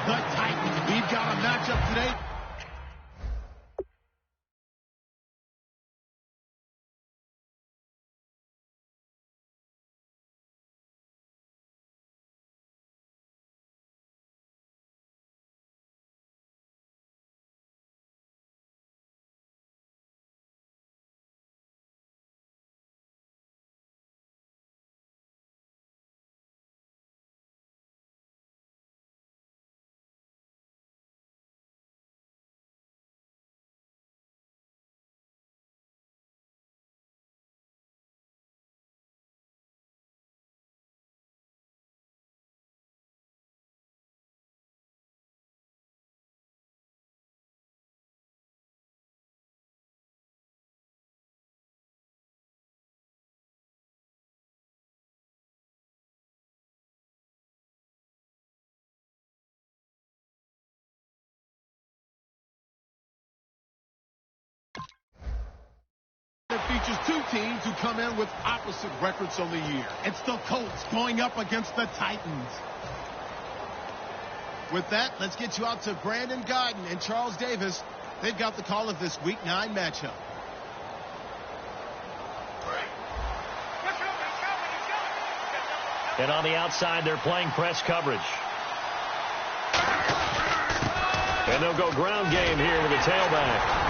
the Titans. We've got a matchup today. It features two teams who come in with opposite records on the year. It's the Colts going up against the Titans. With that, let's get you out to Brandon Gaudin and Charles Davis. They've got the call of this Week 9 matchup. And on the outside, they're playing press coverage. And they'll go ground game here with the tailback.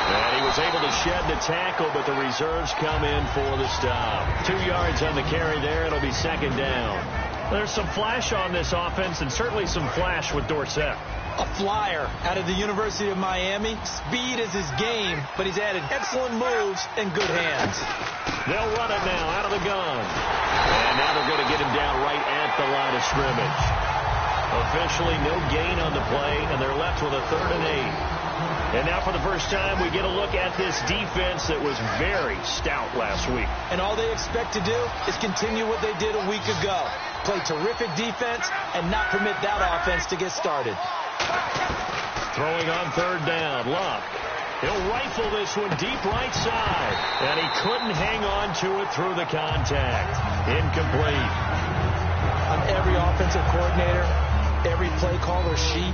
And he was able to shed the tackle, but the reserves come in for the stop. 2 yards on the carry there. It'll be second down. There's some flash on this offense, and certainly some flash with Dorsett. A flyer out of the University of Miami. Speed is his game, but he's added excellent moves and good hands. They'll run it now out of the gun. And now they're going to get him down right at the line of scrimmage. Officially no gain on the play, and they're left with a 3rd and 8. And now for the first time, we get a look at this defense that was very stout last week. And all they expect to do is continue what they did a week ago. Play terrific defense and not permit that offense to get started. Throwing on 3rd down, Luck. He'll rifle this one deep right side. And he couldn't hang on to it through the contact. Incomplete. On every offensive coordinator, every play caller sheet,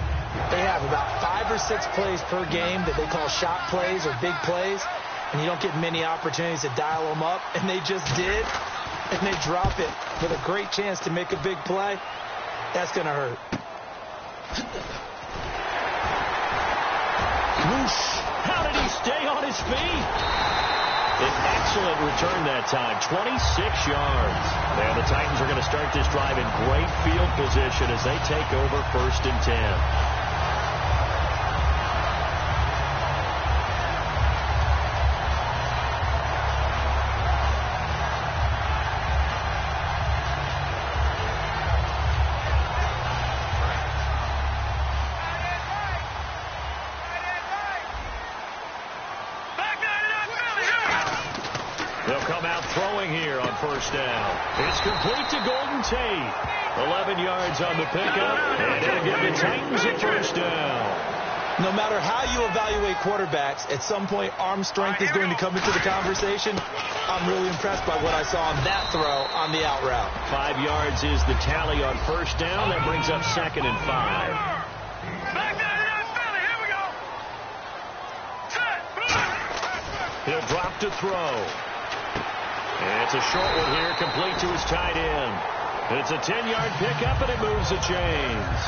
they have about 5 or 6 plays per game that they call shot plays or big plays, and you don't get many opportunities to dial them up, and they just did, and they drop it with a great chance to make a big play. That's going to hurt. Whoosh. How did he stay on his feet? An excellent return that time, 26 yards. And the Titans are going to start this drive in great field position as they take over 1st and 10. They'll come out throwing here on 1st down. It's complete to Golden Tate. 11 yards on the pickup, and it'll give the Titans a 1st down. No matter how you evaluate quarterbacks, at some point arm strength is going to come into the conversation. I'm really impressed by what I saw on that throw on the out route. 5 yards is the tally on 1st down. That brings up 2nd and 5. He'll drop to throw. And it's a short one here, complete to his tight end. It's a 10-yard pickup, and it moves the chains.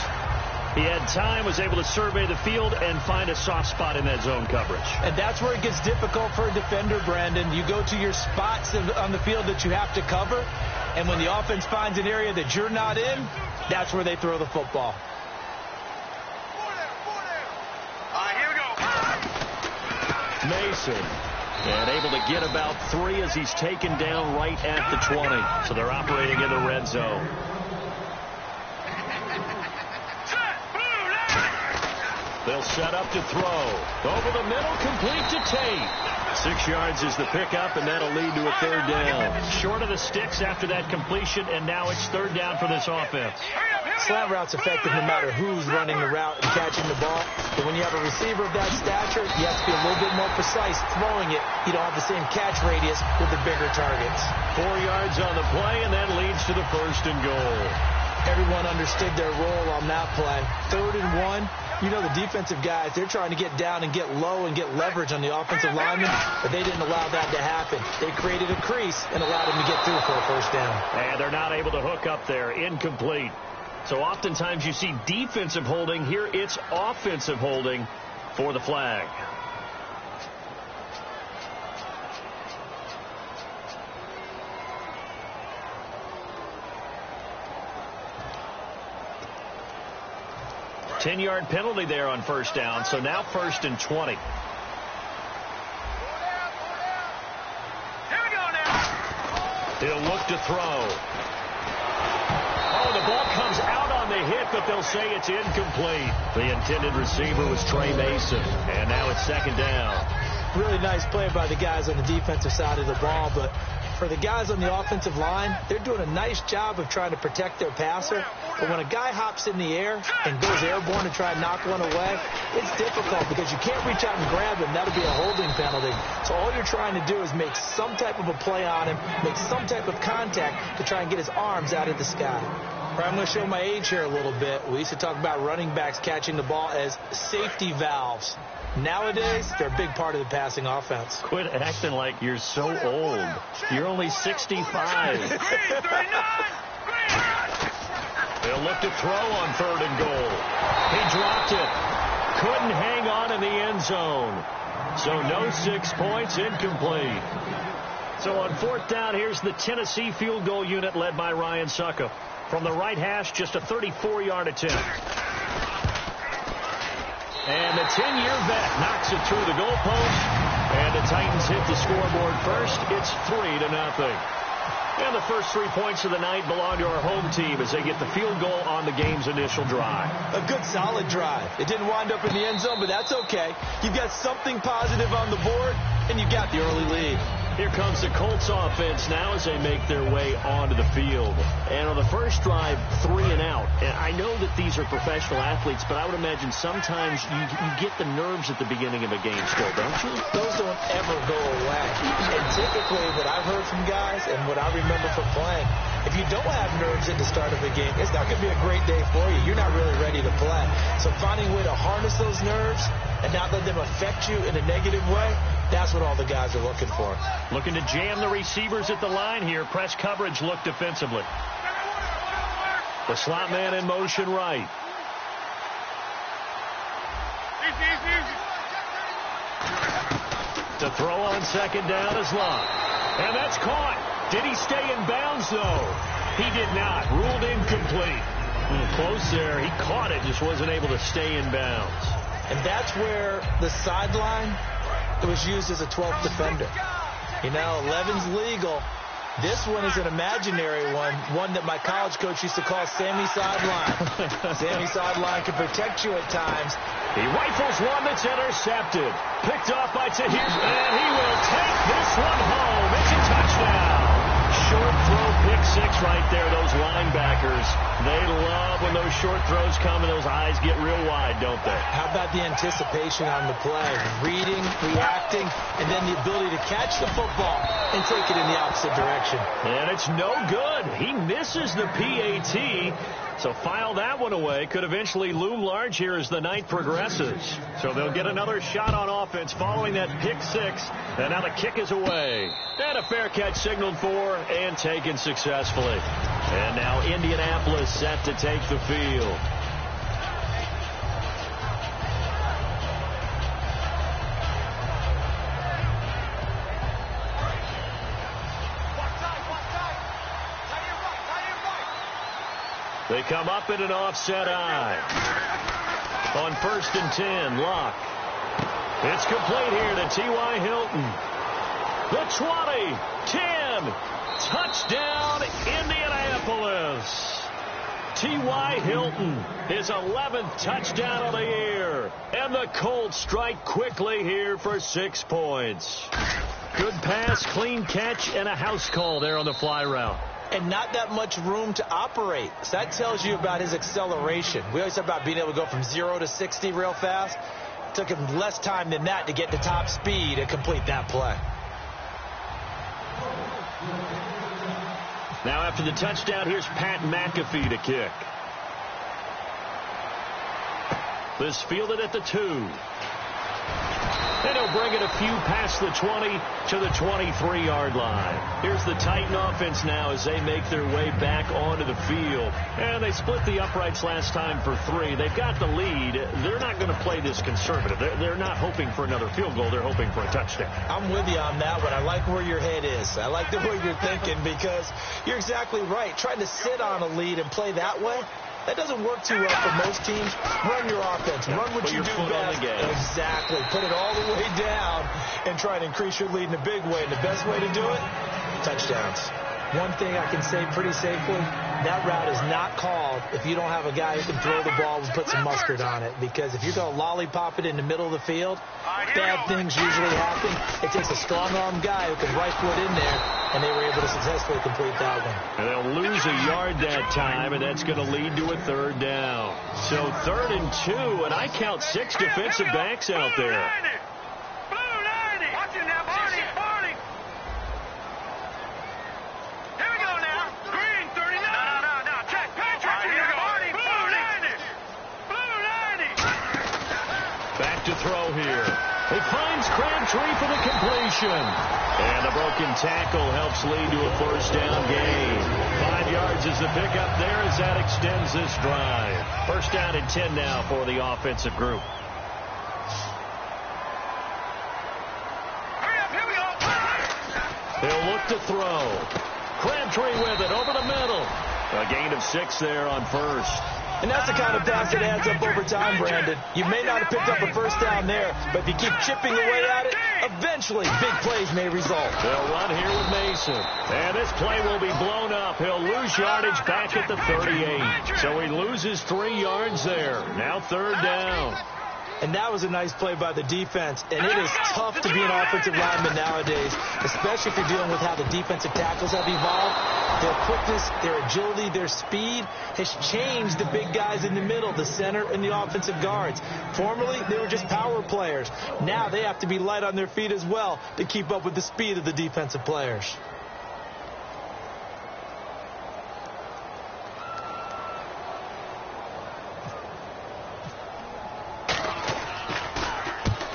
He had time, was able to survey the field and find a soft spot in that zone coverage. And that's where it gets difficult for a defender, Brandon. You go to your spots on the field that you have to cover, and when the offense finds an area that you're not in, that's where they throw the football. Here we go. Mason. And able to get about 3 as he's taken down right at the 20. So they're operating in the red zone. They'll set up to throw. Over the middle, complete to Tate. 6 yards is the pickup, and that'll lead to a 3rd down. Short of the sticks after that completion, and now it's 3rd down for this offense. Slant route's effective no matter who's running the route and catching the ball. But when you have a receiver of that stature, you have to be a little bit more precise throwing it. You don't have the same catch radius with the bigger targets. 4 yards on the play, and that leads to the 1st and goal. Everyone understood their role on that play. 3rd and 1. You know the defensive guys, they're trying to get down and get low and get leverage on the offensive lineman, but they didn't allow that to happen. They created a crease and allowed him to get through for a first down. And they're not able to hook up there. Incomplete. So oftentimes you see defensive holding. Here it's offensive holding for the flag. Ten-yard penalty there on first down, so now 1st and 20. Here we go now. He'll look to throw. Oh, the ball comes out on the hit, but they'll say it's incomplete. The intended receiver was Trey Mason, and now it's 2nd down. Really nice play by the guys on the defensive side of the ball, but for the guys on the offensive line, they're doing a nice job of trying to protect their passer. But when a guy hops in the air and goes airborne to try and knock one away, it's difficult because you can't reach out and grab him. That'll be a holding penalty. So all you're trying to do is make some type of a play on him, make some type of contact to try and get his arms out of the sky. I'm going to show my age here a little bit. We used to talk about running backs catching the ball as safety valves. Nowadays, they're a big part of the passing offense. Quit acting like you're so old. You're only 65. They'll look to throw on 3rd and goal. He dropped it. Couldn't hang on in the end zone. So no 6 points, incomplete. So on 4th down, here's the Tennessee field goal unit led by Ryan Succop. From the right hash, just a 34-yard attempt. And the 10-year vet knocks it through the goalpost. And the Titans hit the scoreboard first. It's 3-0. And the first 3 points of the night belong to our home team as they get the field goal on the game's initial drive. A good, solid drive. It didn't wind up in the end zone, but that's okay. You've got something positive on the board, and you got the early lead. Here comes the Colts offense now as they make their way onto the field. And on the first drive, 3 and out. And I know that these are professional athletes, but I would imagine sometimes you get the nerves at the beginning of a game still, don't you? Those don't ever go away. And typically what I've heard from guys and what I remember from playing, if you don't have nerves at the start of a game, it's not going to be a great day for you. You're not really ready to play. So finding a way to harness those nerves and not let them affect you in a negative way, that's what all the guys are looking for. Looking to jam the receivers at the line here. Press coverage look defensively. The slot man in motion right. To throw on 2nd down is Locke. And that's caught. Did he stay in bounds, though? He did not. Ruled incomplete. Close there. He caught it, just wasn't able to stay in bounds. And that's where the sideline was used as a 12th defender. You know, 11's legal. This one is an imaginary one that my college coach used to call Sammy Sideline. Sammy Sideline can protect you at times. He rifles one that's intercepted. Picked off by Tahir, and he will take this one home. It's a touchdown. Short throw, pick 6 right there. Those linebackers, they love when those short throws come and those eyes get real wide, don't they? How about the anticipation on the play? Reading, reacting, and then the ability to catch the football and take it in the opposite direction. And it's no good. He misses the PAT. So file that one away. Could eventually loom large here as the night progresses. So they'll get another shot on offense following that pick 6. And now the kick is away. And a fair catch signaled for and taken successfully. And now Indianapolis set to take the field. They come up in an offset eye. On 1st and 10, Locke. It's complete here to T.Y. Hilton. The 20, 10, touchdown Indianapolis. T.Y. Hilton, his 11th touchdown of the year. And the Colts strike quickly here for 6 points. Good pass, clean catch, and a house call there on the fly route. And not that much room to operate. So that tells you about his acceleration. We always talk about being able to go from 0 to 60 real fast. It took him less time than that to get to top speed and complete that play. Now after the touchdown, here's Pat McAfee to kick. This fielded at the 2. And he'll bring it a few past the 20 to the 23-yard line. Here's the Titan offense now as they make their way back onto the field. And they split the uprights last time for 3. They've got the lead. They're not going to play this conservative. They're not hoping for another field goal. They're hoping for a touchdown. I'm with you on that one. I like where your head is. I like the way you're thinking because you're exactly right. Trying to sit on a lead and play that way, that doesn't work too well for most teams. Run your offense. Run what you do best. Exactly. Put it all the way down and try and increase your lead in a big way. And the best way to do it, touchdowns. One thing I can say pretty safely, that route is not called if you don't have a guy who can throw the ball and put some mustard on it. Because if you're going to lollipop it in the middle of the field, bad things usually happen. It takes a strong-arm guy who can rifle it in there, and they were able to successfully complete that one. And they'll lose a yard that time, and that's going to lead to a 3rd down. So 3rd and 2, and I count 6 defensive backs out there. Back to throw here. He finds Crabtree for the completion. And the broken tackle helps lead to a 1st down gain. 5 yards is the pickup there as that extends this drive. 1st down and 10 now for the offensive group. He'll look to throw. Crabtree with it over the middle. A gain of 6 there on 1st. And that's the kind of pass that adds up over time, Brandon. You may not have picked up a 1st down there, but if you keep chipping away at it, eventually big plays may result. They'll run here with Mason. And this play will be blown up. He'll lose yardage back at the 38. So he loses 3 yards there. Now 3rd down. And that was a nice play by the defense. And it is tough to be an offensive lineman nowadays, especially if you're dealing with how the defensive tackles have evolved. Their quickness, their agility, their speed has changed the big guys in the middle, the center, and the offensive guards. Formerly, they were just power players. Now they have to be light on their feet as well to keep up with the speed of the defensive players.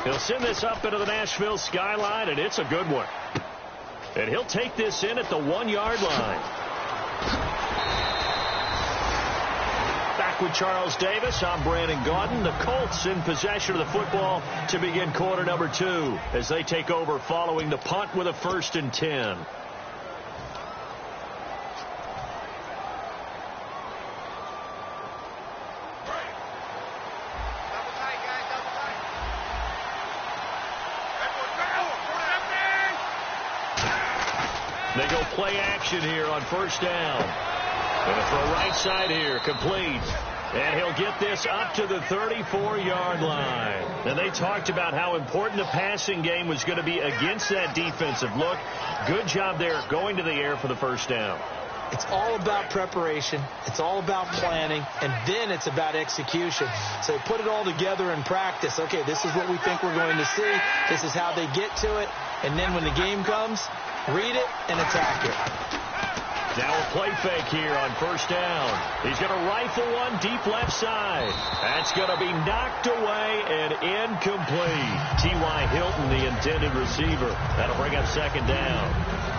He'll send this up into the Nashville skyline, and it's a good one. And he'll take this in at the 1-yard line. Back with Charles Davis, I'm Brandon Gaudin. The Colts in possession of the football to begin quarter number 2 as they take over following the punt with a 1st and 10. They go play action here on 1st down. Going to throw right side here, complete. And he'll get this up to the 34-yard line. And they talked about how important the passing game was going to be against that defensive look. Good job there going to the air for the 1st down. It's all about preparation. It's all about planning. And then it's about execution. So they put it all together in practice. Okay, this is what we think we're going to see. This is how they get to it. And then when the game comes, read it and attack it. Now a play fake here on 1st down. He's going to rifle one deep left side. That's going to be knocked away and incomplete. T.Y. Hilton, the intended receiver. That'll bring up 2nd down.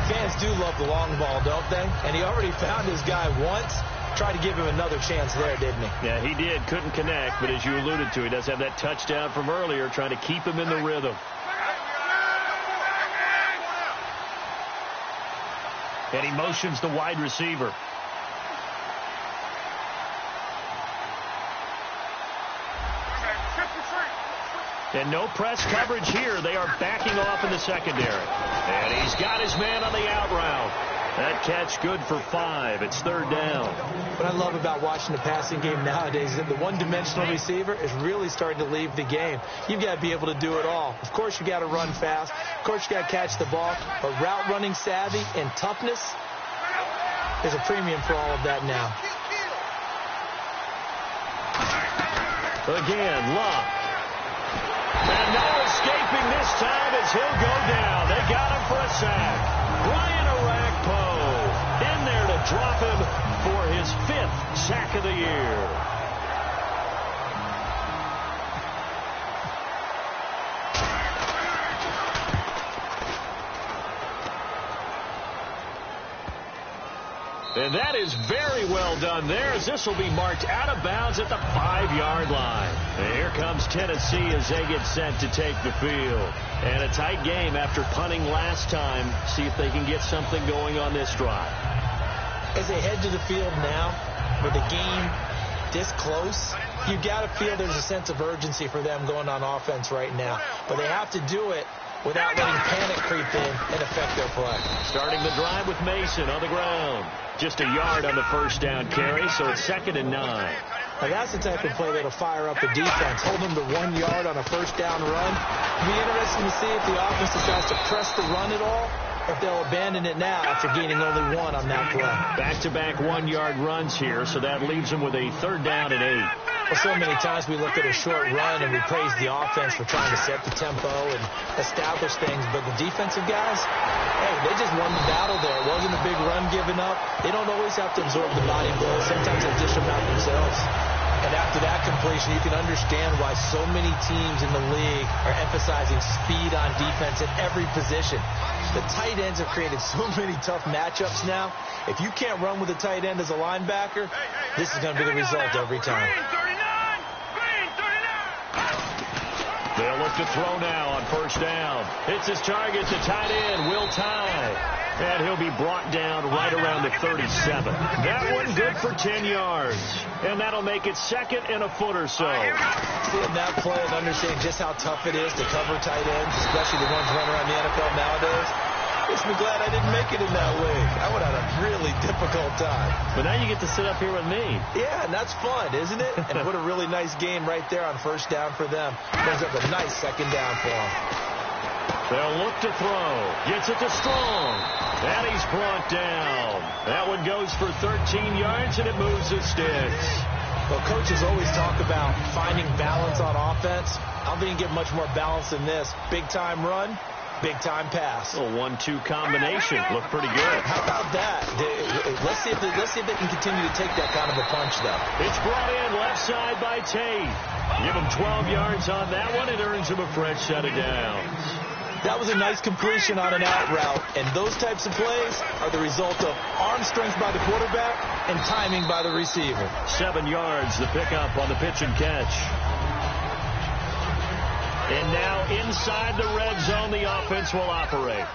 Fans do love the long ball, don't they? And he already found his guy once. Tried to give him another chance there, didn't he? Yeah, he did. Couldn't connect, but as you alluded to, he does have that touchdown from earlier, trying to keep him in the rhythm. And he motions the wide receiver. And no press coverage here. They are backing off in the secondary. And he's got his man on the out route. That catch good for 5. It's 3rd down. What I love about watching the passing game nowadays is that the one-dimensional receiver is really starting to leave the game. You've got to be able to do it all. Of course, you got to run fast. Of course, you got to catch the ball. But route running savvy and toughness, there's a premium for all of that now. Again, Love. And no escaping this time as he'll go down. They got him for a sack. Brian Orakpo in there to drop him for his 5th sack of the year. And that is very well done there, as this will be marked out of bounds at the 5-yard line. And here comes Tennessee as they get set to take the field. And a tight game after punting last time. See if they can get something going on this drive. As they head to the field now, with the game this close, you got to feel there's a sense of urgency for them going on offense right now. But they have to do it without letting panic creep in and affect their play. Starting the drive with Mason on the ground. Just a yard on the first down carry, so it's 2nd and 9. Now that's the type of play that'll fire up the defense. Hold them to 1 yard on a first down run. It'll be interesting to see if the offense decides to press the run at all, or if they'll abandon it now after gaining only 1 on that play. Back-to-back 1-yard runs here, so that leaves them with a 3rd down and 8. Well, so many times we look at a short run and we praise the offense for trying to set the tempo and establish things, but the defensive guys, hey, they just won the battle there. It wasn't a big run given up. They don't always have to absorb the body blows. Sometimes they dish them out themselves. And after that completion, you can understand why so many teams in the league are emphasizing speed on defense at every position. The tight ends have created so many tough matchups now. If you can't run with a tight end as a linebacker, this is going to be the result every time. They'll look to throw now on first down. It's his target, the tight end, Will Tye. And he'll be brought down right around the 37. That one good for 10 yards. And that'll make it 2nd and a foot or so. Seeing that play and understanding just how tough it is to cover tight ends, especially the ones running around the NFL nowadays, makes me glad I didn't make it in that league. I would have had a really difficult time. But now you get to sit up here with me. Yeah, and that's fun, isn't it? And put a really nice game right there on first down for them. Brings up a nice 2nd down for them. They'll look to throw. Gets it to Strong. And he's brought down. That one goes for 13 yards, and it moves the sticks. Well, coaches always talk about finding balance on offense. I don't think you get much more balance than this. Big-time run, big-time pass. A 1-2 combination. Looked pretty good. How about that? Let's see if they can continue to take that kind of a punch, though. It's brought in left side by Tate. Give him 12 yards on that one. It earns him a fresh set of downs. That was a nice completion on an out route, and those types of plays are the result of arm strength by the quarterback and timing by the receiver. 7 yards, the pickup on the pitch and catch. And now inside the red zone, the offense will operate.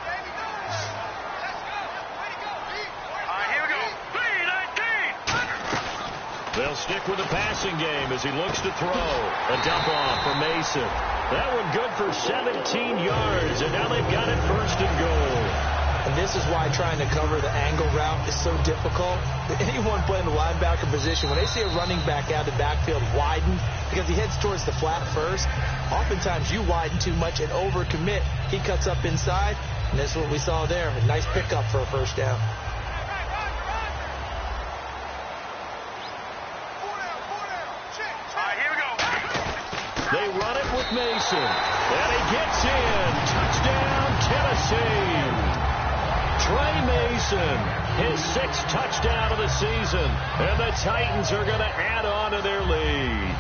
They'll stick with the passing game as he looks to throw. A dump off for Mason. That one good for 17 yards, and now they've got it 1st and goal. And this is why trying to cover the angle route is so difficult. Anyone playing the linebacker position, when they see a running back out of the backfield widen, because he heads towards the flat first, oftentimes you widen too much and overcommit. He cuts up inside, and that's what we saw there. A nice pickup for a first down. They run it with Mason. And he gets in. Touchdown, Tennessee. Trey Mason, his 6th touchdown of the season. And the Titans are going to add on to their lead.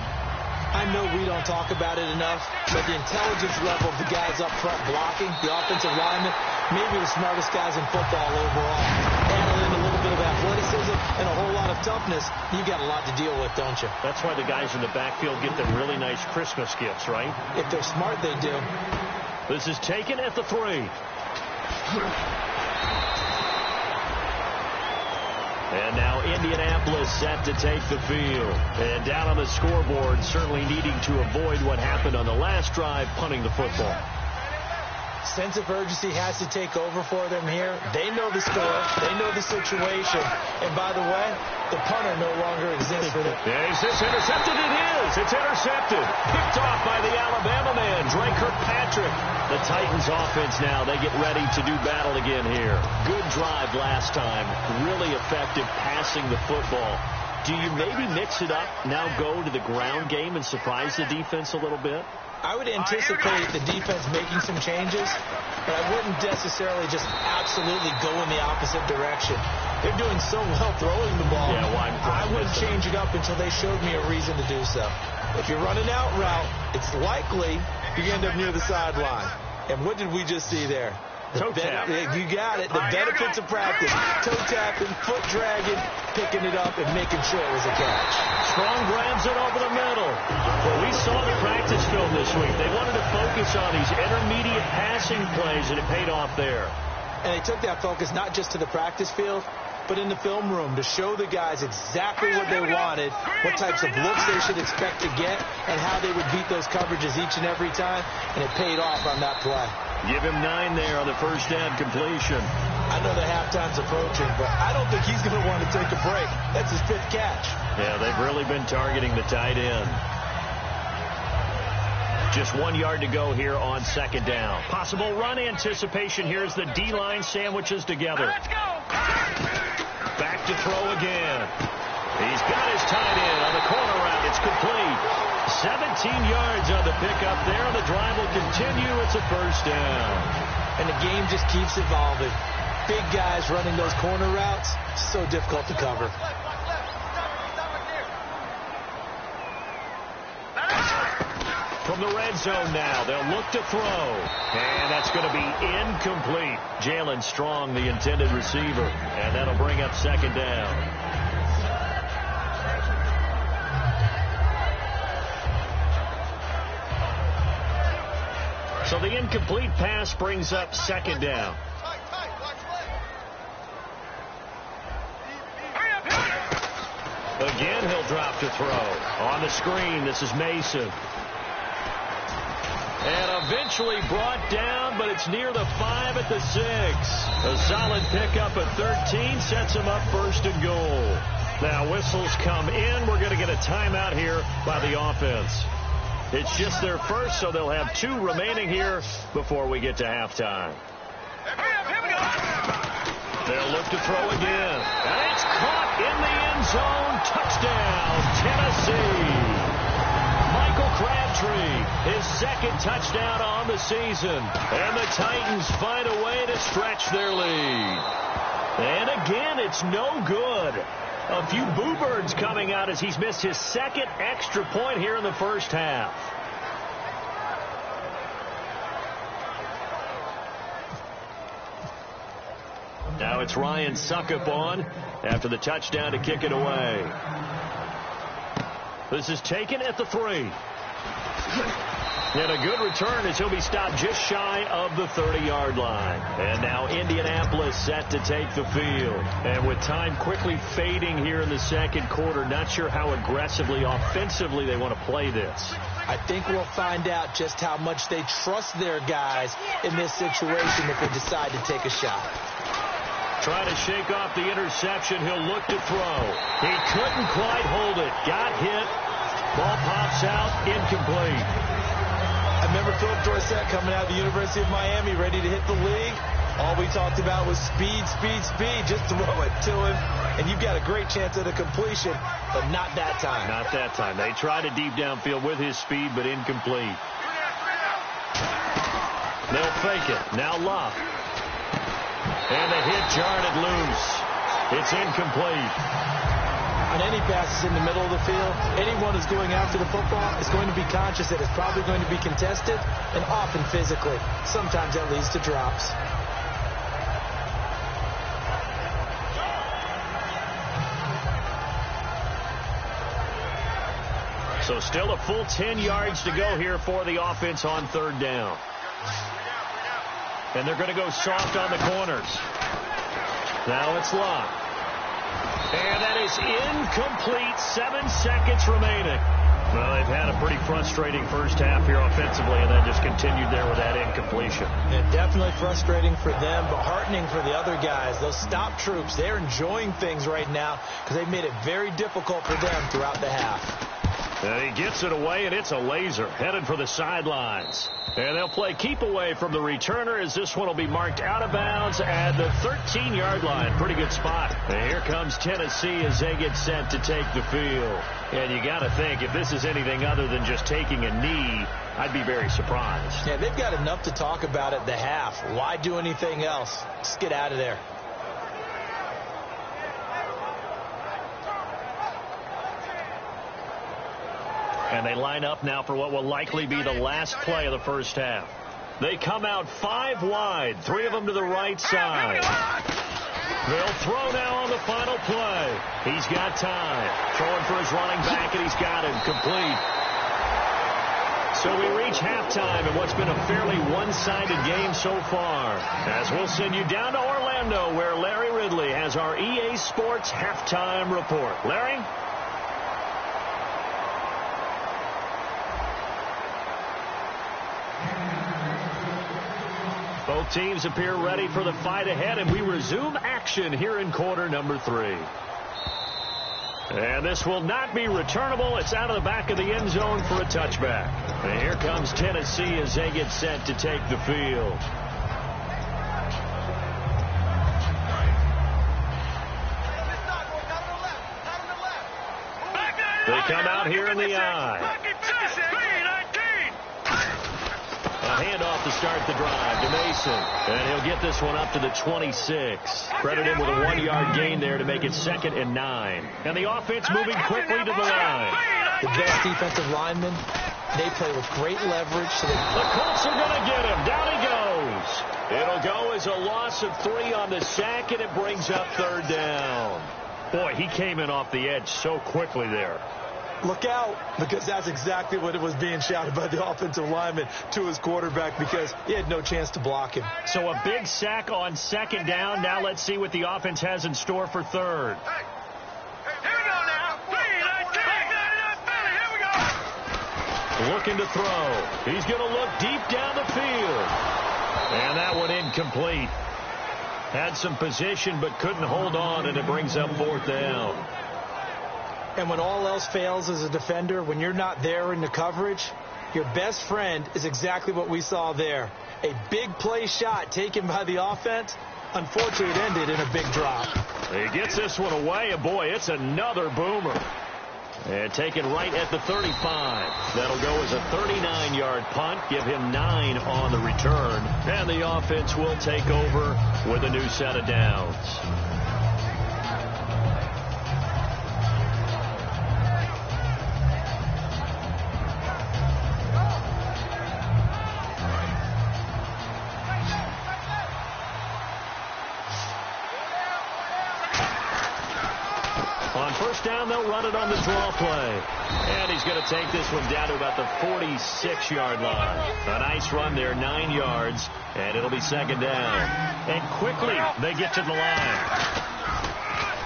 I know we don't talk about it enough, but the intelligence level of the guys up front blocking, the offensive linemen, maybe the smartest guys in football overall. Add in a little bit of athleticism and a whole lot of toughness, you got a lot to deal with, don't you? That's why the guys in the backfield get them really nice Christmas gifts, right? If they're smart, they do. This is taken at the 3. And now Indianapolis set to take the field. And down on the scoreboard, certainly needing to avoid what happened on the last drive, punting the football. Sense of urgency has to take over for them here. They know the score. They know the situation. And by the way, the punter no longer exists for them. Yeah, is this intercepted? It is. It's intercepted. Picked off by the Alabama man, Dre Kirkpatrick. The Titans offense now, they get ready to do battle again here. Good drive last time. Really effective passing the football. Do you maybe mix it up, now go to the ground game and surprise the defense a little bit? I would anticipate the defense making some changes, but I wouldn't necessarily just absolutely go in the opposite direction. They're doing so well throwing the ball. Yeah, I wouldn't change it up until they showed me a reason to do so. If you're running out route, it's likely you end up near the sideline. And what did we just see there? Toe tap. You got it. The benefits of practice. Toe tapping, foot dragging, picking it up, and making sure it was a catch. Strong grabs it over the middle. Well, we saw the practice film this week. They wanted to focus on these intermediate passing plays, and it paid off there. And they took that focus not just to the practice field, but in the film room to show the guys exactly what they wanted, what types of looks they should expect to get, and how they would beat those coverages each and every time, and it paid off on that play. Give him 9 there on the first down completion. I know the halftime's approaching, but I don't think he's going to want to take a break. That's his 5th catch. Yeah, they've really been targeting the tight end. Just 1 yard to go here on second down. Possible run anticipation here as the D-line sandwiches together. Let's go. Back to throw again. He's got his tight end on the corner route. It's complete. 17 yards on the pickup there, and the drive will continue. It's a first down. And the game just keeps evolving. Big guys running those corner routes, so difficult to cover. From the red zone now, they'll look to throw. And that's going to be incomplete. Jalen Strong, the intended receiver. And that'll bring up second down. So the incomplete pass brings up second down. Again, he'll drop to throw. On the screen, this is Mason. And eventually brought down, but it's near the 5 at the 6. A solid pickup at 13 sets him up first and goal. Now whistles come in. We're going to get a timeout here by the offense. It's just their first, so they'll have 2 remaining here before we get to halftime. They'll look to throw again. And it's caught in the end zone. Touchdown, Tennessee. Michael Crabtree, his 2nd touchdown on the season. And the Titans find a way to stretch their lead. And again, it's no good. A few boo birds coming out as he's missed his 2nd extra point here in the first half. Now it's Ryan Suckup on after the touchdown to kick it away. This is taken at the 3. And a good return as he'll be stopped just shy of the 30-yard line. And now Indianapolis set to take the field. And with time quickly fading here in the second quarter, not sure how aggressively, offensively they want to play this. I think we'll find out just how much they trust their guys in this situation if they decide to take a shot. Trying to shake off the interception. He'll look to throw. He couldn't quite hold it. Got hit. Ball pops out. Incomplete. I remember Philip Dorsett coming out of the University of Miami ready to hit the league. All we talked about was speed, speed, speed. Just throw it to him, and you've got a great chance at a completion, but not that time. Not that time. They tried a deep downfield with his speed, but incomplete. They'll fake it. Now Luck. And the hit jarred it loose. It's incomplete. On any passes in the middle of the field, anyone who's going after the football is going to be conscious that it's probably going to be contested, and often physically. Sometimes that leads to drops. So still a full 10 yards to go here for the offense on third down. And they're going to go soft on the corners. Now it's Luck. And that is incomplete. 7 seconds remaining. Well, they've had a pretty frustrating first half here offensively, and then just continued there with that incompletion. Yeah, definitely frustrating for them, but heartening for the other guys. Those stop troops, they're enjoying things right now because they've made it very difficult for them throughout the half. And he gets it away, and it's a laser headed for the sidelines. And they'll play keep away from the returner as this one will be marked out of bounds at the 13-yard line. Pretty good spot. And here comes Tennessee as they get set to take the field. And you got to think, if this is anything other than just taking a knee, I'd be very surprised. Yeah, they've got enough to talk about at the half. Why do anything else? Just get out of there. And they line up now for what will likely be the last play of the first half. They come out 5 wide, 3 of them to the right side. They'll throw now on the final play. He's got time. Throwing for his running back, and he's got him complete. So we reach halftime in what's been a fairly one-sided game so far. As we'll send you down to Orlando, where Larry Ridley has our EA Sports halftime report. Larry? Both teams appear ready for the fight ahead, and we resume action here in quarter number 3. And this will not be returnable. It's out of the back of the end zone for a touchback. And here comes Tennessee as they get set to take the field. They come out here in the eye. A handoff to start the drive to Mason. And he'll get this one up to the 26. Credit him with a 1-yard gain there to make it 2nd and 9. And the offense moving quickly to the line. The best defensive linemen, they play with great leverage. So the Colts are going to get him. Down he goes. It'll go as a loss of 3 on the sack, and it brings up 3rd down. Boy, he came in off the edge so quickly there. Look out, because that's exactly what it was being shouted by the offensive lineman to his quarterback, because he had no chance to block him. So a big sack on 2nd down. Now let's see what the offense has in store for 3rd. Hey, here we go now. Here we go. Looking to throw. He's going to look deep down the field. And that one incomplete. Had some position but couldn't hold on, and it brings up 4th down. And when all else fails as a defender, when you're not there in the coverage, your best friend is exactly what we saw there. A big play shot taken by the offense. Unfortunately, it ended in a big drop. He gets this one away, and boy, it's another boomer. And taken right at the 35. That'll go as a 39-yard punt, give him 9 on the return. And the offense will take over with a new set of downs. On 1st down, they'll run it on the draw play. And he's going to take this one down to about the 46-yard line. A nice run there, 9 yards, and it'll be 2nd down. And quickly, they get to the line.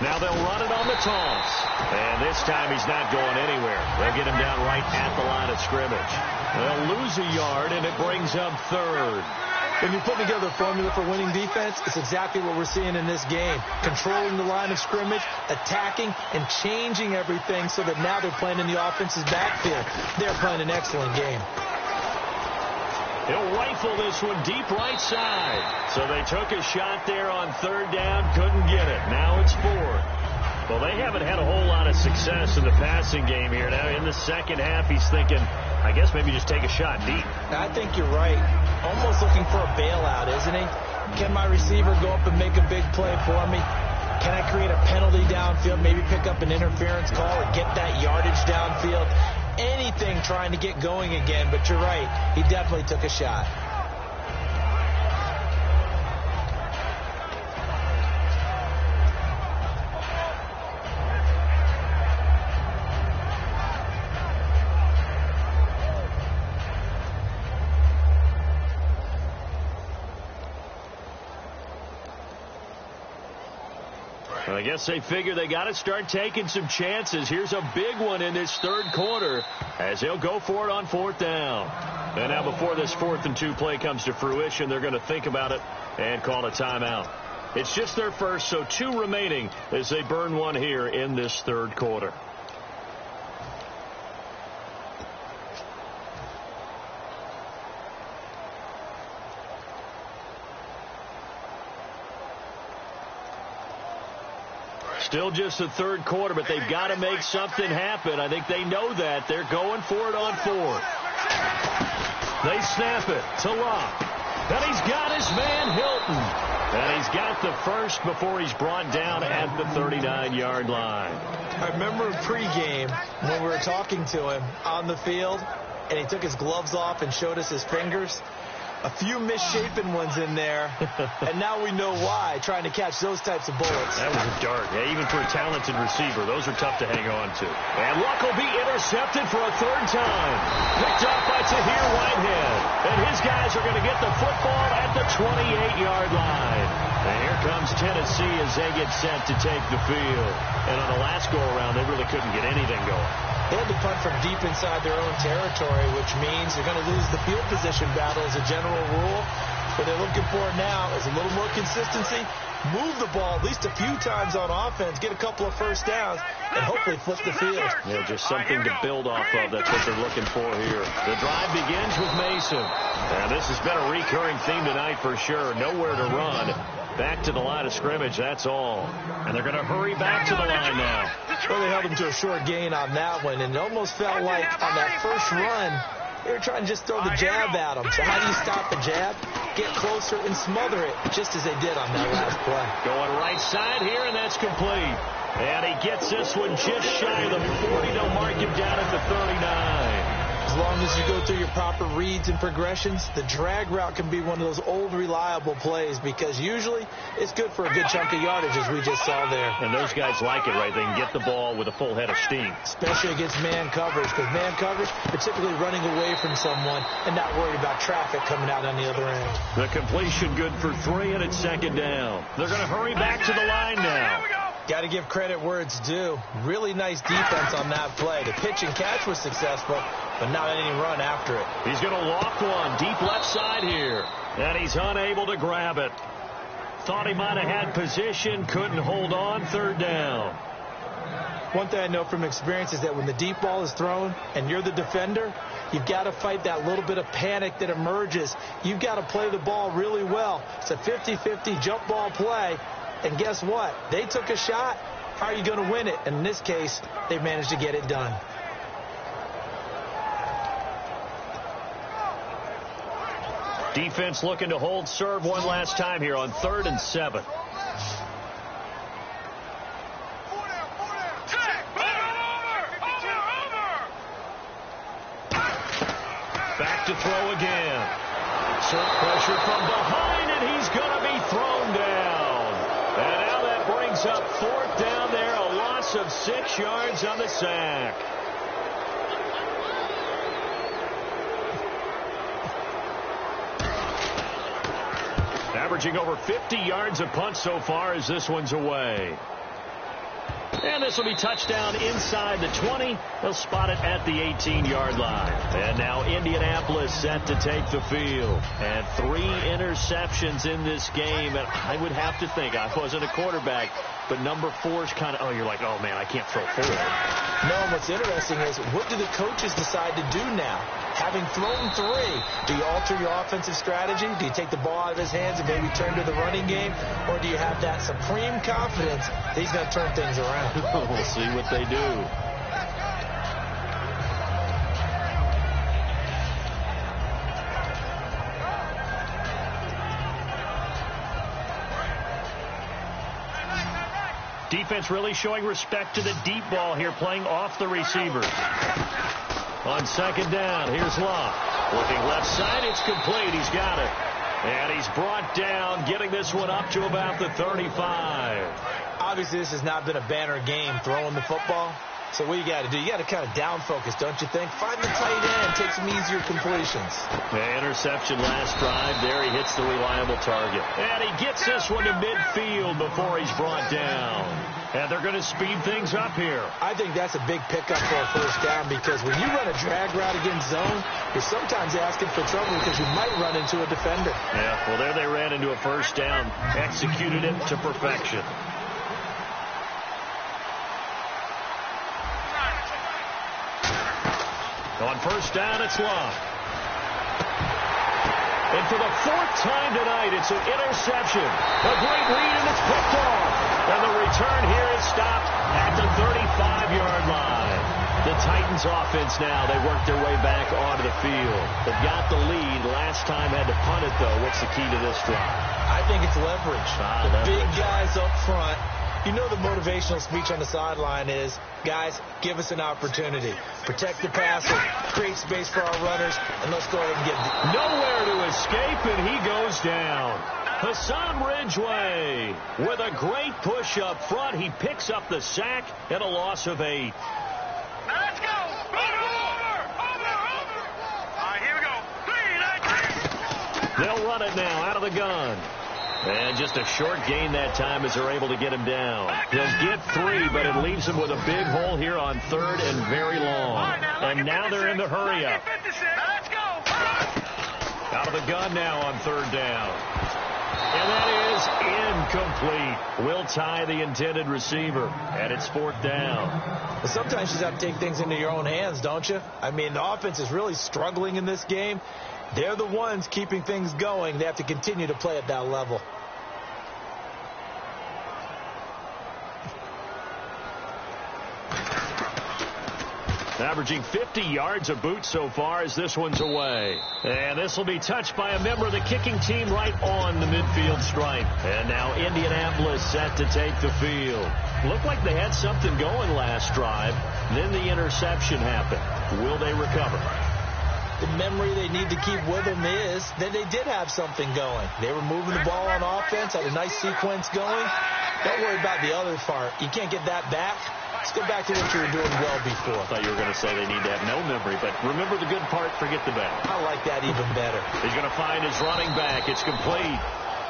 Now they'll run it on the toss. And this time he's not going anywhere. They'll get him down right at the line of scrimmage. They'll lose a yard, and it brings up 3rd. When you put together a formula for winning defense, it's exactly what we're seeing in this game. Controlling the line of scrimmage, attacking, and changing everything so that now they're playing in the offense's backfield. They're playing an excellent game. He'll rifle this one deep right side. So they took a shot there on 3rd down, couldn't get it. Now it's 4th. Well, they haven't had a whole lot of success in the passing game here. Now in the 2nd half, he's thinking, I guess maybe just take a shot deep. I think you're right. Almost looking for a bailout, isn't he? Can my receiver go up and make a big play for me? Can I create a penalty downfield, maybe pick up an interference call or get that yardage downfield? Anything trying to get going again, but you're right. He definitely took a shot. I guess they figure they got to start taking some chances. Here's a big one in this 3rd quarter as they'll go for it on 4th down. And now before this 4th and 2 play comes to fruition, they're going to think about it and call a timeout. It's just their first, so 2 remaining as they burn one here in this 3rd quarter. Still just the 3rd quarter, but they've got to make something happen. I think they know that. They're going for it on 4th. They snap it to Locke. And he's got his man Hilton. And he's got the first before he's brought down at the 39-yard line. I remember pregame when we were talking to him on the field, and he took his gloves off and showed us his fingers. A few misshapen ones in there, and now we know why, trying to catch those types of bullets. That was a dart. Yeah, even for a talented receiver, those are tough to hang on to. And Luck will be intercepted for a third time. Picked up by Tahir Whitehead. And his guys are going to get the football at the 28-yard line. And here comes Tennessee as they get set to take the field. And on the last go-around, they really couldn't get anything going. They had to punt from deep inside their own territory, which means they're going to lose the field position battle as a general rule. What they're looking for now is a little more consistency, move the ball at least a few times on offense, get a couple of first downs, and hopefully flip the field. Yeah, just something to build off of. That's what they're looking for here. The drive begins with Mason. And this has been a recurring theme tonight for sure. Nowhere to run. Back to the line of scrimmage, that's all. And they're going to hurry back to the line now. Well, they held him to a short gain on that one, and it almost felt like on that first run, they were trying to just throw the jab at him. So how do you stop the jab? Get closer and smother it, just as they did on that last play. Going right side here, and that's complete. And he gets this one just shy of the 40. They'll mark him down at the 39. As long as you go through your proper reads and progressions, the drag route can be one of those old reliable plays because usually it's good for a good chunk of yardage, as we just saw there. And those guys like it, right? They can get the ball with a full head of steam. Especially against man coverage, because man coverage, particularly running away from someone and not worried about traffic coming out on the other end. The completion good for 3, and it's second down. They're going to hurry back to the line now. Got to give credit where it's due. Really nice defense on that play. The pitch and catch was successful, but not any run after it. He's going to loft one deep left side here, and he's unable to grab it. Thought he might have had position, couldn't hold on, third down. One thing I know from experience is that when the deep ball is thrown and you're the defender, you've got to fight that little bit of panic that emerges. You've got to play the ball really well. It's a 50-50 jump ball play. And guess what? They took a shot. How are you going to win it? And in this case, they managed to get it done. Defense looking to hold serve one last time here on 3rd and 7. Back to throw again. Insert pressure from behind, and he's going to be thrown down. And now that brings up 4th down there, a loss of 6 yards on the sack. Averaging over 50 yards a punt so far as this one's away. And this will be touchdown inside the 20. They'll spot it at the 18-yard line. And now Indianapolis set to take the field. And 3 interceptions in this game. And I would have to think, I wasn't a quarterback, but number 4 is kind of, oh, you're like, oh, man, I can't throw 4. No, and what's interesting is, what do the coaches decide to do now? Having thrown 3, do you alter your offensive strategy? Do you take the ball out of his hands and maybe turn to the running game? Or do you have that supreme confidence that he's going to turn things around? We'll see what they do. Defense really showing respect to the deep ball here, playing off the receiver. On 2nd down, here's Locke. Looking left side, it's complete. He's got it. And he's brought down, getting this one up to about the 35. Obviously, this has not been a banner game throwing the football. So what you got to do? You got to kind of down focus, don't you think? Find the tight end, take some easier completions. The interception last drive there. He hits the reliable target. And he gets this one to midfield before he's brought down. And they're going to speed things up here. I think that's a big pickup for a first down because when you run a drag route against zone, you're sometimes asking for trouble because you might run into a defender. Yeah, well, there they ran into a first down, executed it to perfection. On first down, it's Love. And for the 4th time tonight, it's an interception. A great read, and it's picked off. And the return here is stopped at the 35-yard line. The Titans offense now, they work their way back onto the field. They've got the lead. Last time had to punt it, though. What's the key to this drive? I think it's leverage. The leverage. Big guys up front. You know the motivational speech on the sideline is, guys, give us an opportunity. Protect the passer, create space for our runners, and let's go ahead and get it. Nowhere to escape, and he goes down. Hassan Ridgeway with a great push up front. He picks up the sack and a loss of 8. Let's go. Over. All right, here we go. 3, 19. They'll run it now out of the gun. And just a short gain that time as they're able to get him down. He'll get 3, but it leaves him with a big hole here on 3rd and very long. And now they're in the hurry up. Let's go. Out of the gun now on 3rd down. And that is incomplete. Will tie the intended receiver. And it's 4th down. But sometimes you just have to take things into your own hands, don't you? I mean, the offense is really struggling in this game. They're the ones keeping things going. They have to continue to play at that level. Averaging 50 yards a boot so far as this one's away. And this will be touched by a member of the kicking team right on the midfield stripe. And now Indianapolis set to take the field. Looked like they had something going last drive. Then the interception happened. Will they recover? The memory they need to keep with them is that they did have something going. They were moving the ball on offense, had a nice sequence going. Don't worry about the other part. You can't get that back. Let's go back to what you were doing well before. I thought you were going to say they need to have no memory, but remember the good part, forget the bad. I like that even better. He's going to find his running back. It's complete.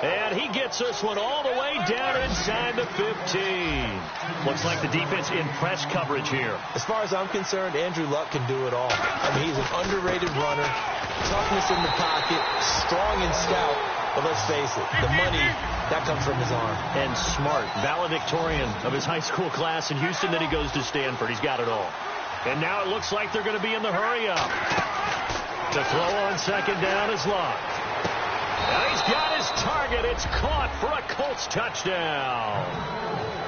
And he gets this one all the way down inside the 15. Looks like the defense in press coverage here. As far as I'm concerned, Andrew Luck can do it all. I mean, he's an underrated runner, toughness in the pocket, strong and stout. But let's face it, the money, that comes from his arm. And smart, valedictorian of his high school class in Houston. Then he goes to Stanford. He's got it all. And now it looks like they're going to be in the hurry-up. To throw on 2nd down is Luck. And he's got his target. It's caught for a Colts touchdown.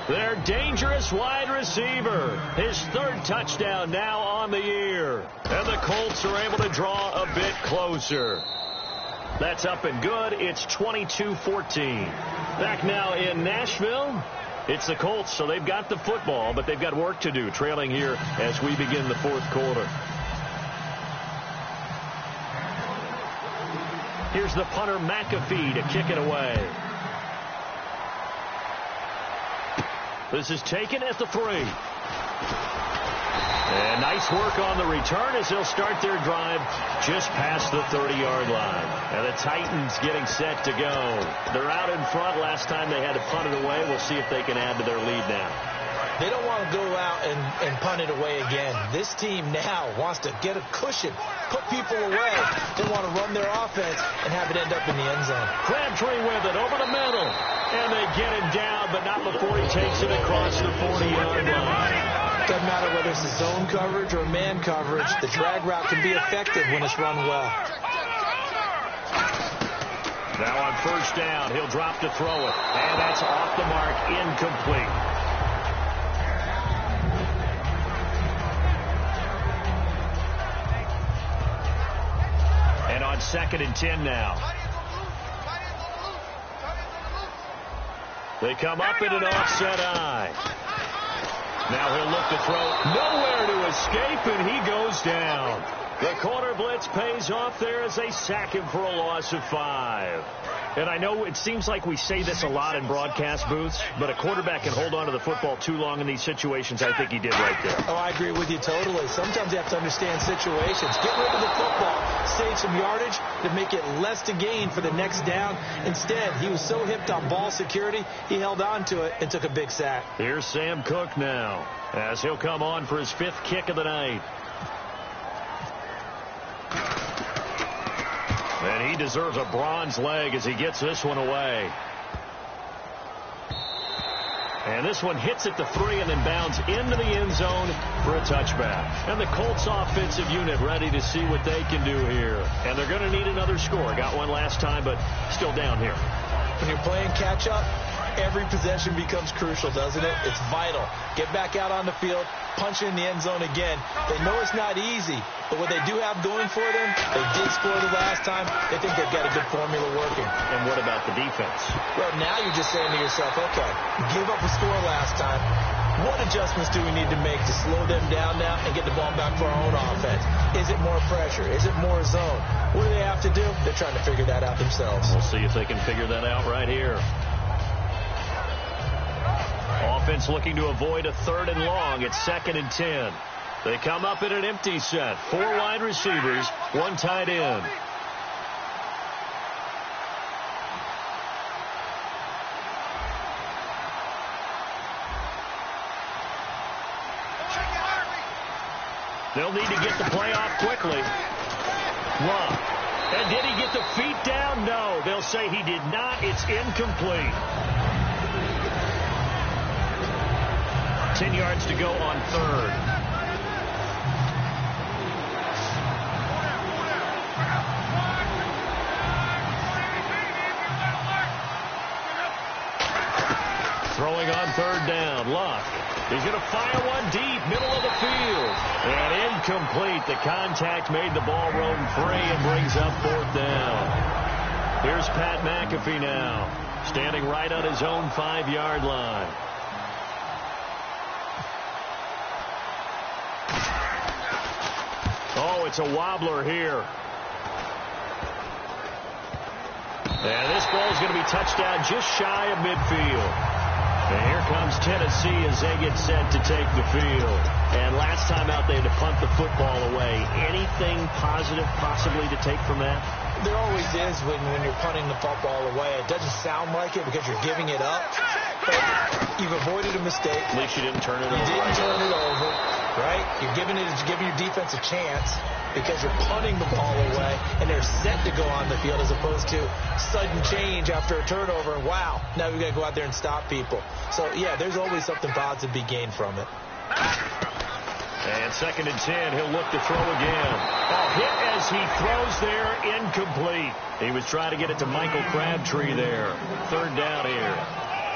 Their dangerous wide receiver. His 3rd touchdown now on the year. And the Colts are able to draw a bit closer. That's up and good. It's 22-14. Back now in Nashville. It's the Colts, so they've got the football, but they've got work to do, trailing here as we begin the 4th quarter. Here's the punter, McAfee, to kick it away. This is taken at the 3. And nice work on the return as they'll start their drive just past the 30-yard line. And the Titans getting set to go. They're out in front. Last time they had to punt it away. We'll see if they can add to their lead now. They don't want to go out and punt it away again. This team now wants to get a cushion, put people away. They want to run their offense and have it end up in the end zone. Crabtree with it over the middle. And they get him down, but not before he takes it across the 40-yard line. Doesn't matter whether it's a zone coverage or man coverage. The drag route can be effective when it's run well. Now on 1st down, he'll drop to throw it. And that's off the mark, incomplete. And on 2nd and 10 now. They come up in an offset eye. Now he'll look to throw. Nowhere to escape, and he goes down. The corner blitz pays off there as they sack him for a loss of 5. And I know it seems like we say this a lot in broadcast booths, but a quarterback can hold on to the football too long in these situations. I think he did right there. Oh, I agree with you totally. Sometimes you have to understand situations. Get rid of the football, save some yardage to make it less to gain for the next down. Instead, he was so hipped on ball security, he held on to it and took a big sack. Here's Sam Cook now as he'll come on for his 5th kick of the night. And he deserves a bronze leg as he gets this one away. And this one hits at the 3 and then bounds into the end zone for a touchback. And the Colts offensive unit ready to see what they can do here. And they're going to need another score. Got one last time, but still down here. When you're playing catch-up, Every possession becomes crucial, doesn't it? It's vital. Get back out on the field, punch in the end zone again. They know it's not easy, but what they do have going for them, they did score the last time. They think they've got a good formula working. And what about the defense? Well, now you're just saying to yourself, okay, give up a score last time. What adjustments do we need to make to slow them down now and get the ball back for our own offense? Is it more pressure? Is it more zone? What do they have to do? They're trying to figure that out themselves. We'll see if they can figure that out right here. Offense looking to avoid a 3rd and long. It's 2nd and 10. They come up in an empty set. 4 wide receivers, 1 tight end. They'll need to get the play off quickly. Love. And did he get the feet down? No. They'll say he did not. It's incomplete. 10 yards to go on 3rd. Throwing on 3rd down. Luck. He's going to fire one deep, middle of the field. And incomplete. The contact made the ball roam free and brings up 4th down. Here's Pat McAfee now, standing right on his own 5-yard line. Oh, it's a wobbler here. And this ball is going to be touched down just shy of midfield. And here comes Tennessee as they get set to take the field. And last time out, they had to punt the football away. Anything positive possibly to take from that? There always is when you're punting the football away. It doesn't sound like it because you're giving it up. But you've avoided a mistake. At least you didn't turn it over. You didn't turn it over, right? You're giving your defense a chance because you're punting the ball away, and they're set to go on the field as opposed to sudden change after a turnover. And wow, now we've got to go out there and stop people. So, yeah, there's always something positive to be gained from it. And 2nd and 10, he'll look to throw again. A hit as he throws there, incomplete. He was trying to get it to Michael Crabtree there. 3rd down here.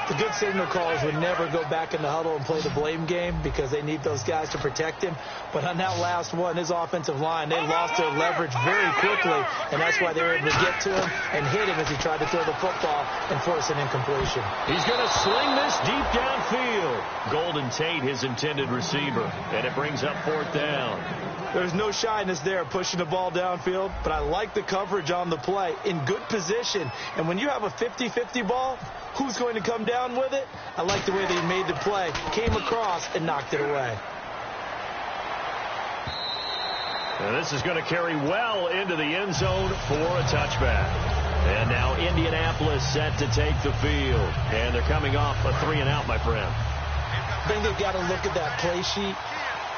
The good signal callers would never go back in the huddle and play the blame game because they need those guys to protect him. But on that last one, his offensive line, they lost their leverage very quickly, and that's why they were able to get to him and hit him as he tried to throw the football and force an incompletion. He's going to sling this deep downfield. Golden Tate, his intended receiver, and it brings up 4th down. There's no shyness there pushing the ball downfield, but I like the coverage on the play in good position. And when you have a 50-50 ball, who's going to come down with it? I like the way they made the play, came across, and knocked it away. And this is going to carry well into the end zone for a touchback. And now Indianapolis set to take the field. And they're coming off a 3-and-out, my friend. I think they've got to look at that play sheet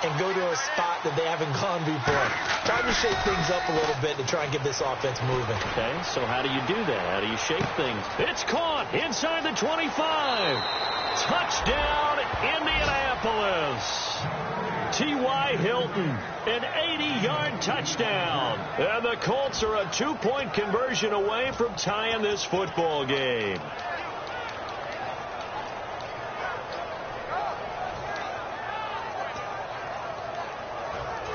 and go to a spot that they haven't gone before. Time to shake things up a little bit to try and get this offense moving. Okay, so how do you do that? How do you shake things? It's caught inside the 25. Touchdown, Indianapolis. T.Y. Hilton, an 80-yard touchdown. And the Colts are a 2-point conversion away from tying this football game.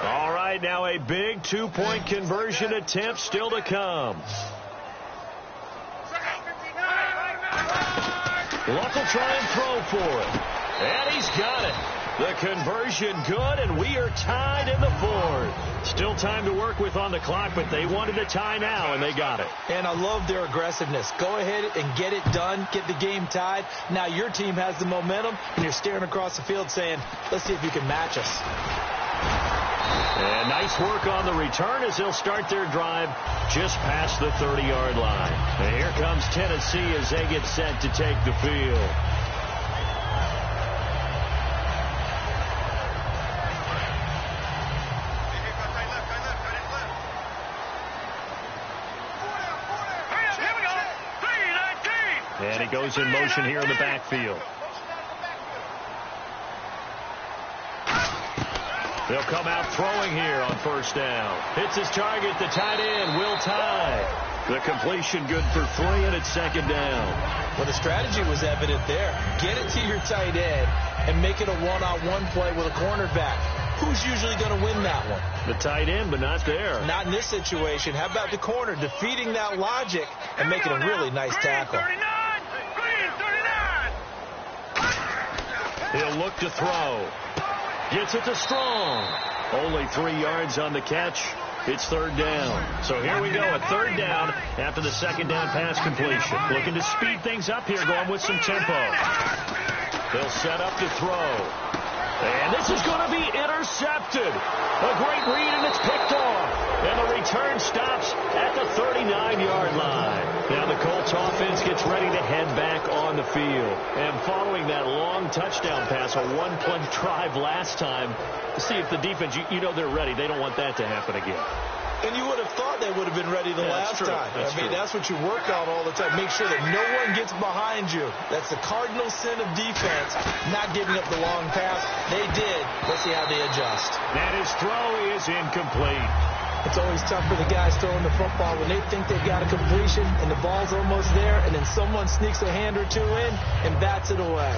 All right, now a big 2-point conversion attempt still to come. Luck will try and throw for it. And he's got it. The conversion good, and we are tied in the 4th. Still time to work with on the clock, but they wanted a tie now, and they got it. And I love their aggressiveness. Go ahead and get it done, get the game tied. Now your team has the momentum, and you're staring across the field saying, let's see if you can match us. And nice work on the return as they'll start their drive just past the 30-yard line. And here comes Tennessee as they get set to take the field. And he goes in motion here in the backfield. They'll come out throwing here on 1st down. Hits his target, the tight end, Will Tye. The completion good for 3, and it's second down. Well, the strategy was evident there. Get it to your tight end and make it a one-on-one play with a cornerback. Who's usually going to win that one? The tight end, but not there. Not in this situation. How about the corner defeating that logic and making a really nice tackle? He'll look to throw. Gets it to Strong. Only 3 yards on the catch. It's third down. So here we go, a third down after the second down pass completion. Looking to speed things up here, going with some tempo. They'll set up to throw. And this is going to be intercepted. A great read, and it's picked off. And the return stops at the 39-yard line. Now the Colts offense gets ready to head back on the field. And following that long touchdown pass, a one-play drive last time, to see if the defense, you know they're ready. They don't want that to happen again. And you would have thought they would have been ready the last time. That's what you work on all the time. Make sure that no one gets behind you. That's the cardinal sin of defense, not giving up the long pass. They did. Let's see how they adjust. And his throw is incomplete. It's always tough for the guys throwing the football when they think they've got a completion and the ball's almost there, and then someone sneaks a hand or two in and bats it away.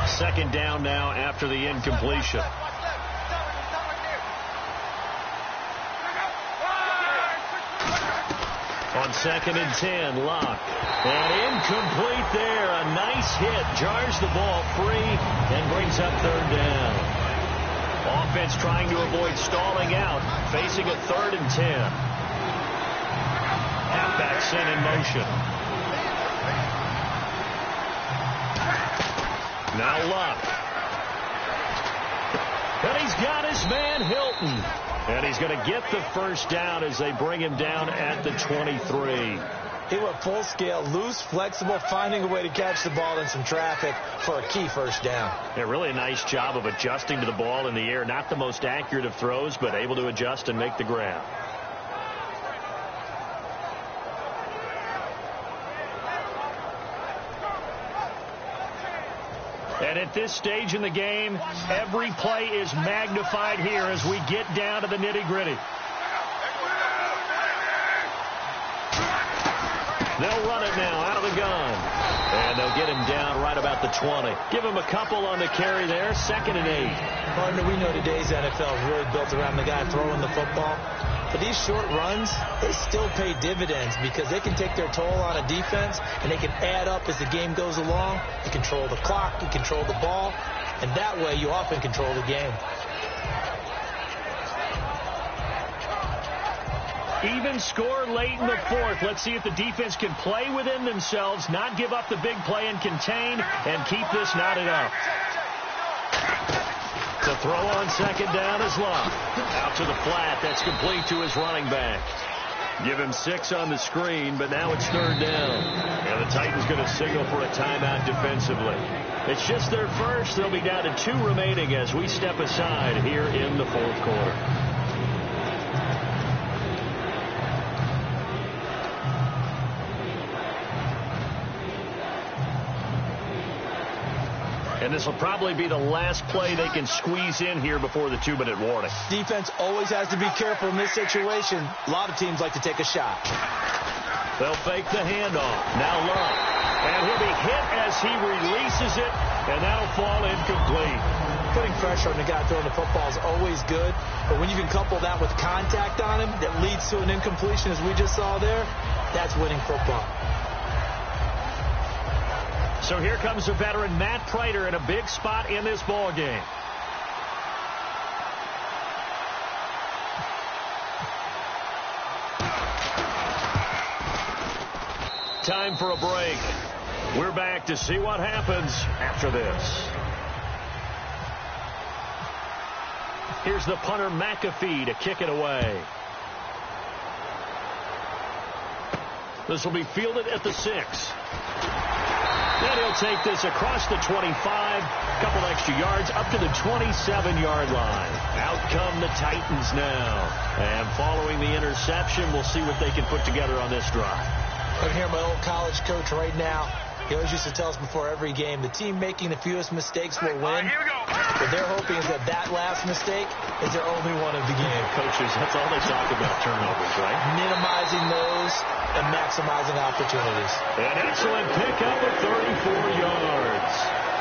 Second down now after the incompletion. On 2nd and 10, Locke. And incomplete there. A nice hit. Jars the ball free and brings up third down. Offense trying to avoid stalling out. Facing a 3rd and 10. Halfback sent in motion. Now Locke. And he's got his man Hilton. And he's going to get the first down as they bring him down at the 23. He went full scale, loose, flexible, finding a way to catch the ball in some traffic for a key first down. Yeah, really nice job of adjusting to the ball in the air. Not the most accurate of throws, but able to adjust and make the grab. And at this stage in the game, every play is magnified here as we get down to the nitty-gritty. They'll run it now out of the gun. And they'll get him down right about the 20. Give him a couple on the carry there. 2nd and 8. Partner, we know today's NFL is really built around the guy throwing the football. But these short runs, they still pay dividends because they can take their toll on a defense and they can add up as the game goes along. You control the clock, you control the ball, and that way you often control the game. Even score late in the 4th. Let's see if the defense can play within themselves, not give up the big play and contain, and keep this knotted up. The throw on 2nd down is Locke. Out to the flat. That's complete to his running back. Give him 6 on the screen, but now it's 3rd down. And the Titans going to signal for a timeout defensively. It's just their first. They'll be down to 2 remaining as we step aside here in the 4th quarter. And this will probably be the last play they can squeeze in here before the 2-minute warning. Defense always has to be careful in this situation. A lot of teams like to take a shot. They'll fake the handoff. Now Love. And he'll be hit as he releases it, and that'll fall incomplete. Putting pressure on the guy throwing the football is always good, but when you can couple that with contact on him that leads to an incompletion, as we just saw there, that's winning football. So here comes the veteran Matt Prater in a big spot in this ball game. Time for a break. We're back to see what happens after this. Here's the punter McAfee to kick it away. This will be fielded at the 6. And he'll take this across the 25, a couple extra yards, up to the 27-yard line. Out come the Titans now. And following the interception, we'll see what they can put together on this drive. I can hear my old college coach right now. He always used to tell us before every game, the team making the fewest mistakes will win. Here we go. What they're hoping is that last mistake is their only one of the game. Coaches, that's all they talk about, turnovers, right? Minimizing those and maximizing opportunities. An excellent pickup of 34 yards.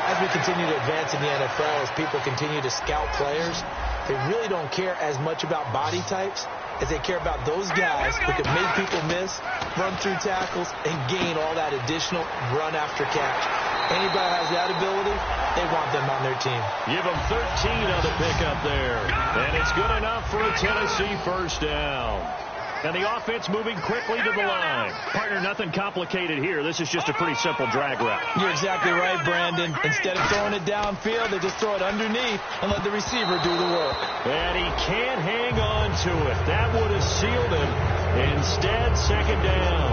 As we continue to advance in the NFL, as people continue to scout players, they really don't care as much about body types as they care about those guys who can make people miss, run through tackles, and gain all that additional run after catch. Anybody has that ability, they want them on their team. Give them 13 on the pickup there. And it's good enough for a Tennessee first down. And the offense moving quickly to the line. Partner, nothing complicated here. This is just a pretty simple drag route. You're exactly right, Brandon. Instead of throwing it downfield, they just throw it underneath and let the receiver do the work. And he can't hang on to it. That would have sealed him. Instead, second down.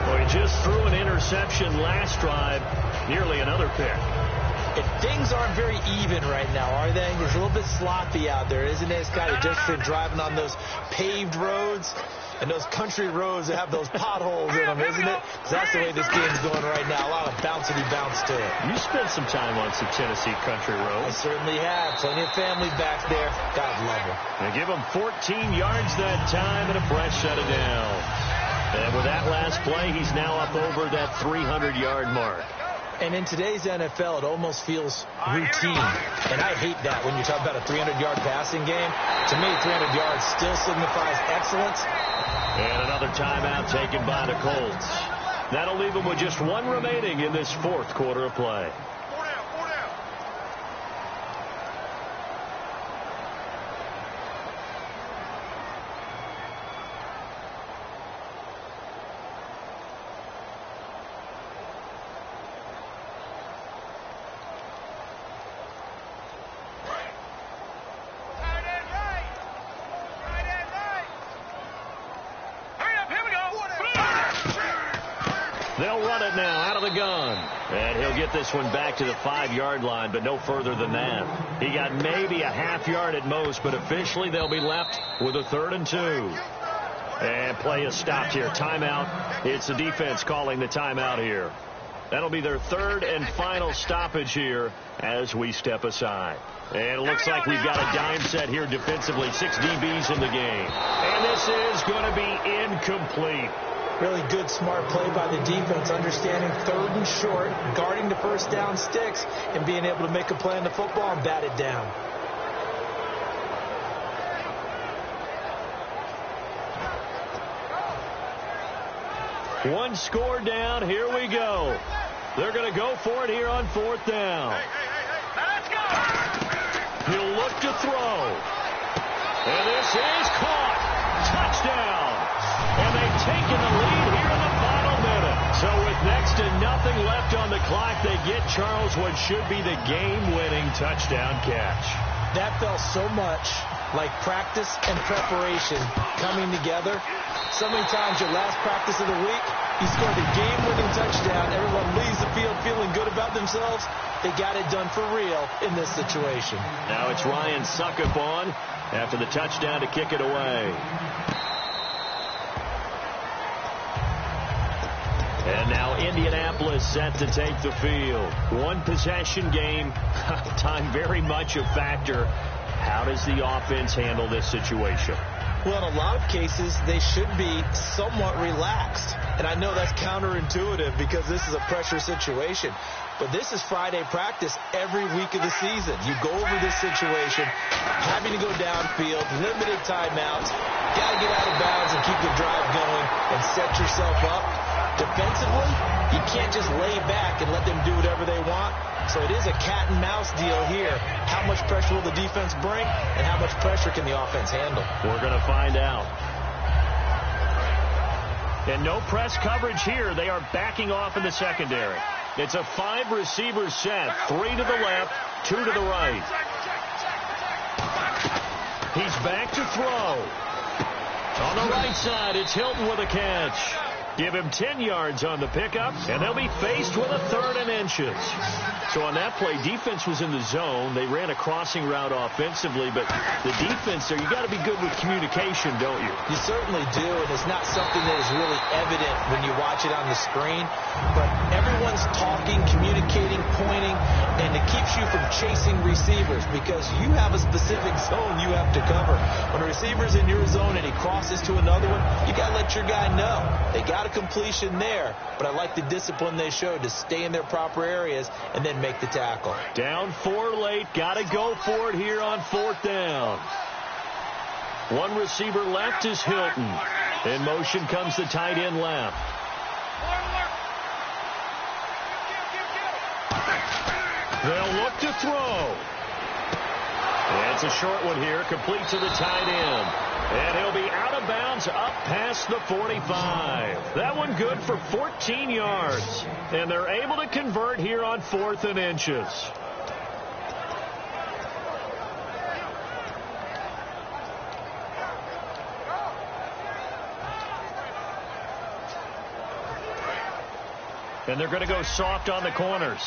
Well, he just threw an interception last drive. Nearly another pick. If things aren't very even right now, are they? It's a little bit sloppy out there, isn't it? It's kind of just for driving on those paved roads and those country roads that have those potholes in them, isn't it? 'Cause that's the way this game's going right now. A lot of bouncy bounce to it. You spent some time on some Tennessee country I roads. certainly have. Plenty of family back there. God love them. They give him 14 yards that time and a fresh set of down. And with that last play, he's now up over that 300-yard mark. And in today's NFL, it almost feels routine. And I hate that when you talk about a 300-yard passing game. To me, 300 yards still signifies excellence. And another timeout taken by the Colts. That'll leave them with just one remaining in this fourth quarter of play. They'll run it now out of the gun. And he'll get this one back to the 5-yard line, but no further than that. He got maybe a half yard at most, but officially they'll be left with a 3rd and 2. And play is stopped here. Timeout. It's the defense calling the timeout here. That'll be their 3rd and final stoppage here as we step aside. And it looks like we've got a dime set here defensively. 6 DBs in the game. And this is going to be incomplete. Really good, smart play by the defense, understanding 3rd and short, guarding the first down sticks, and being able to make a play on the football and bat it down. One score down. Here we go. They're going to go for it here on 4th down. Let's go. He'll look to throw. And this is caught. Touchdown. And they've taken the lead here in the final minute. So with next to nothing left on the clock, they get Charles what should be the game-winning touchdown catch. That felt so much like practice and preparation coming together. So many times your last practice of the week, you scored the game-winning touchdown. Everyone leaves the field feeling good about themselves. They got it done for real in this situation. Now it's Ryan Suckup on after the touchdown to kick it away. And now Indianapolis set to take the field. One possession game, time very much a factor. How does the offense handle this situation? Well, in a lot of cases, they should be somewhat relaxed. And I know that's counterintuitive because this is a pressure situation. But this is Friday practice every week of the season. You go over this situation, having to go downfield, limited timeouts, got to get out of bounds and keep the drive going and set yourself up. Defensively, you can't just lay back and let them do whatever they want. So it is a cat and mouse deal here. How much pressure will the defense bring and how much pressure can the offense handle? We're going to find out. And no press coverage here. They are backing off in the secondary. It's a 5-receiver set. 3 to the left, 2 to the right. He's back to throw. On the right side, it's Hilton with a catch. Give him 10 yards on the pickup, and they'll be faced with a 3rd and inches. So on that play, defense was in the zone. They ran a crossing route offensively, but the defense there, you got to be good with communication, don't you? You certainly do, and it's not something that is really evident when you watch it on the screen. But everyone's talking, communicating, pointing, and it keeps you from chasing receivers because you have a specific zone you have to cover. When a receiver's in your zone and he crosses to another one, you got to let your guy know. They got a completion there, but I like the discipline they showed to stay in their proper areas and then make the tackle. Down 4 late. Got to go for it here on 4th down. One receiver left is Hilton. In motion comes the tight end left. They'll look to throw. It's a short one here, complete to the tight end. And he'll be out of bounds up past the 45. That one good for 14 yards. And they're able to convert here on 4th and inches. And they're going to go soft on the corners.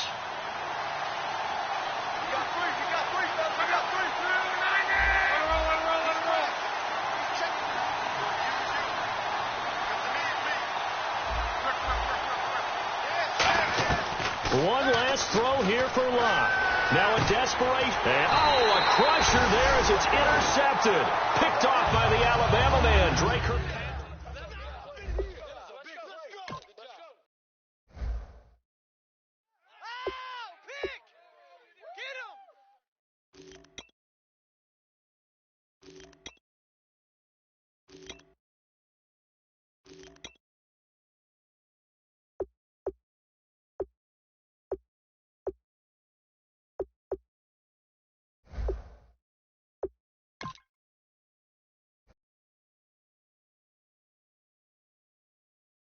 One last throw here for Locke. Now a desperation. And, a crusher there as it's intercepted. Picked off by the Alabama man, Drake.